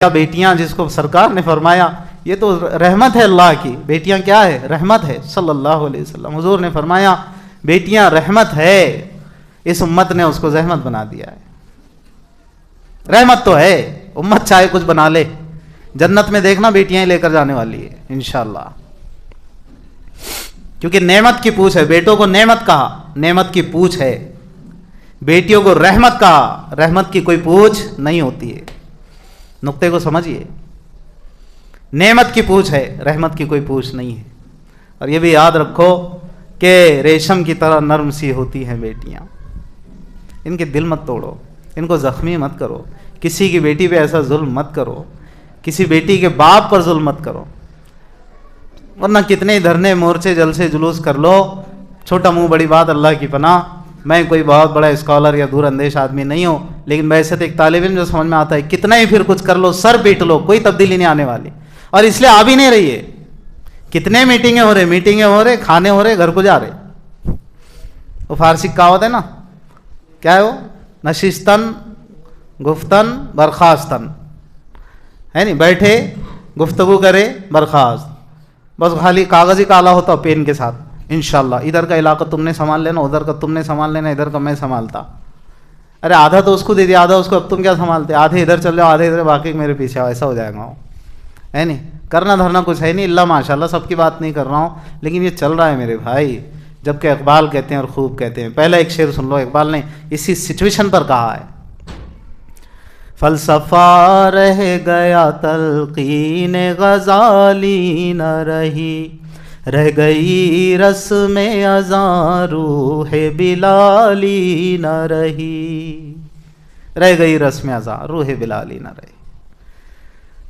بیٹیاں جس کو سرکار نے فرمایا یہ تو رحمت ہے اللہ کی، بیٹیاں کیا ہے؟ رحمت ہے۔ صلی اللہ علیہ وسلم حضور نے فرمایا بیٹیاں رحمت ہے، اس امت نے اس کو زحمت بنا دیا ہے۔ رحمت تو ہے، امت چاہے کچھ بنا لے، جنت میں دیکھنا بیٹیاں ہی لے کر جانے والی ہے انشاءاللہ، کیونکہ نعمت کی پوچھ ہے۔ بیٹوں کو نعمت کہا، نعمت کی پوچھ ہے، بیٹیوں کو رحمت کہا، رحمت کی کوئی پوچھ نہیں ہوتی ہے۔ نقطے کو سمجھیے، نعمت کی پوچھ ہے، رحمت کی کوئی پوچھ نہیں ہے۔ اور یہ بھی یاد رکھو کہ ریشم کی طرح نرم سی ہوتی ہیں بیٹیاں، ان کے دل مت توڑو، ان کو زخمی مت کرو، کسی کی بیٹی پہ ایسا ظلم مت کرو، کسی بیٹی کے باپ پر ظلم مت کرو، ورنہ کتنے دھرنے مورچے جلسے جلوس کر لو، چھوٹا منہ بڑی بات، اللہ کی پناہ۔ میں کوئی بہت بڑا اسکالر یا دور اندیش آدمی نہیں ہوں، لیکن ویسے تو ایک طالب علم جو سمجھ میں آتا ہے، کتنا ہی پھر کچھ کر لو، سر پیٹ لو، کوئی تبدیلی نہیں آنے والی، اور اس لیے آ بھی نہیں رہی ہے۔ کتنے میٹنگیں ہو رہے، کھانے ہو رہے، گھر کو جا رہے۔ وہ فارسی کہاوت ہے نا، کیا ہے وہ؟ نشستن گفتن برخاستن، ہے نہیں؟ بیٹھے گفتگو کرے برخاست، بس خالی کاغذ ہی کالا ہوتا پین کے ساتھ، انشاءاللہ ادھر کا علاقہ تم نے سنبھال لینا، ادھر کا تم نے سنبھال لینا، ادھر کا میں سنبھالتا۔ ارے آدھا تو اس کو دے دیا، آدھا اس کو، اب تم کیا سنبھالتے؟ آدھے ادھر چل جاؤ، آدھے ادھر، باقی میرے پیچھے آؤ، ایسا ہو جائے گا، ہے نہیں؟ کرنا دھرنا کچھ ہے نہیں، اللہ ماشاءاللہ، سب کی بات نہیں کر رہا ہوں، لیکن یہ چل رہا ہے میرے بھائی، جبکہ اقبال کہتے ہیں اور خوب کہتے ہیں۔ پہلا ایک شعر سن لو، اقبال نے اسی سچویشن پر کہا ہے، فلسفہ رہ گیا تلقین غزالی نہ رہی، رہ گئی رسم اذاں روح بلالی نہ رہی، رہ گئی رسم اذاں روح بلالی نہ رہی۔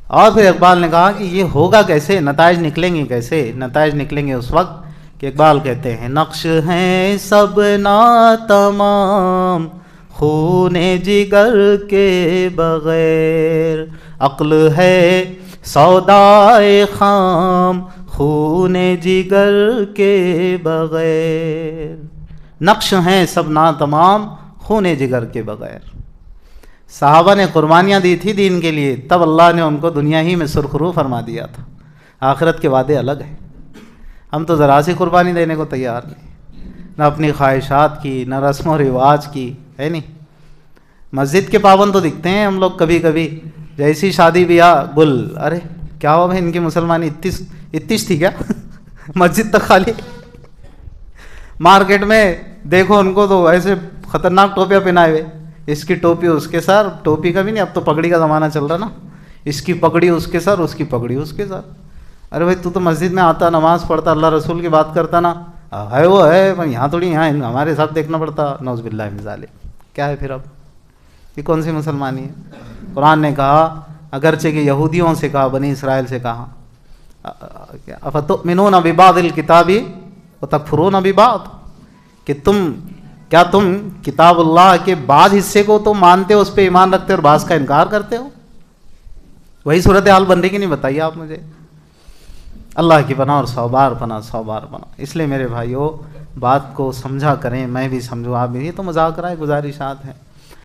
اور پھر اقبال نے کہا کہ یہ ہوگا کیسے، نتائج نکلیں گے کیسے؟ نتائج نکلیں گے اس وقت کہ اقبال کہتے ہیں نقش ہیں سب ناتمام خون جگر کے بغیر، عقل ہے سودائے خام خون جگر کے بغیر، نقش ہیں سب ناتمام خون جگر کے بغیر۔ صحابہ نے قربانیاں دی تھی دین کے لیے، تب اللہ نے ان کو دنیا ہی میں سرخرو فرما دیا تھا، آخرت کے وعدے الگ ہیں۔ ہم تو ذرا سی قربانی دینے کو تیار نہیں، نہ اپنی خواہشات کی، نہ رسم و رواج کی، ہے نہیں؟ مسجد کے پابند تو دکھتے ہیں ہم لوگ کبھی کبھی، جیسی شادی بیاہ گل، ارے کیا ہوا بھائی، ان کی مسلمانی اتیش تھی کیا؟ مسجد تک خالی، مارکیٹ میں دیکھو ان کو تو ایسے خطرناک ٹوپیاں پہنائے ہوئے، اس کی ٹوپی اس کے سر، ٹوپی کا بھی نہیں، اب تو پگڑی کا زمانہ چل رہا نا، اس کی پگڑی اس کے سر، اس کی پگڑی اس کے سر۔ ارے بھائی تو مسجد میں آتا، نماز پڑھتا، اللہ رسول کی بات کرتا نا، ہے وہ ہے، یہاں تھوڑی، یہاں ہمارے ساتھ دیکھنا پڑتا، نعوذ باللہ من ذالک۔ کیا ہے پھر اب یہ کون سی مسلمانی ہے؟ قرآن نے کہا، اگرچہ کہ یہودیوں سے کہا، بنی اسرائیل سے کہا، افتؤمنون ببعض الکتاب وتکفرون ببعض، کہ کیا تم کتاب اللہ کے بعض حصے کو تو مانتے ہو، اس پہ ایمان رکھتے ہو، اور بعض کا انکار کرتے ہو؟ وہی صورتحال بن رہی کہ نہیں؟ بتائیے آپ مجھے۔ اللہ کی پناہ اور 100 بار پناہ، 100 بار پناہ۔ اس لیے میرے بھائیوں، بات کو سمجھا کریں، میں بھی سمجھوں، آپ بھی، یہ تو مذاکرہ ہے، گزارشات ہیں۔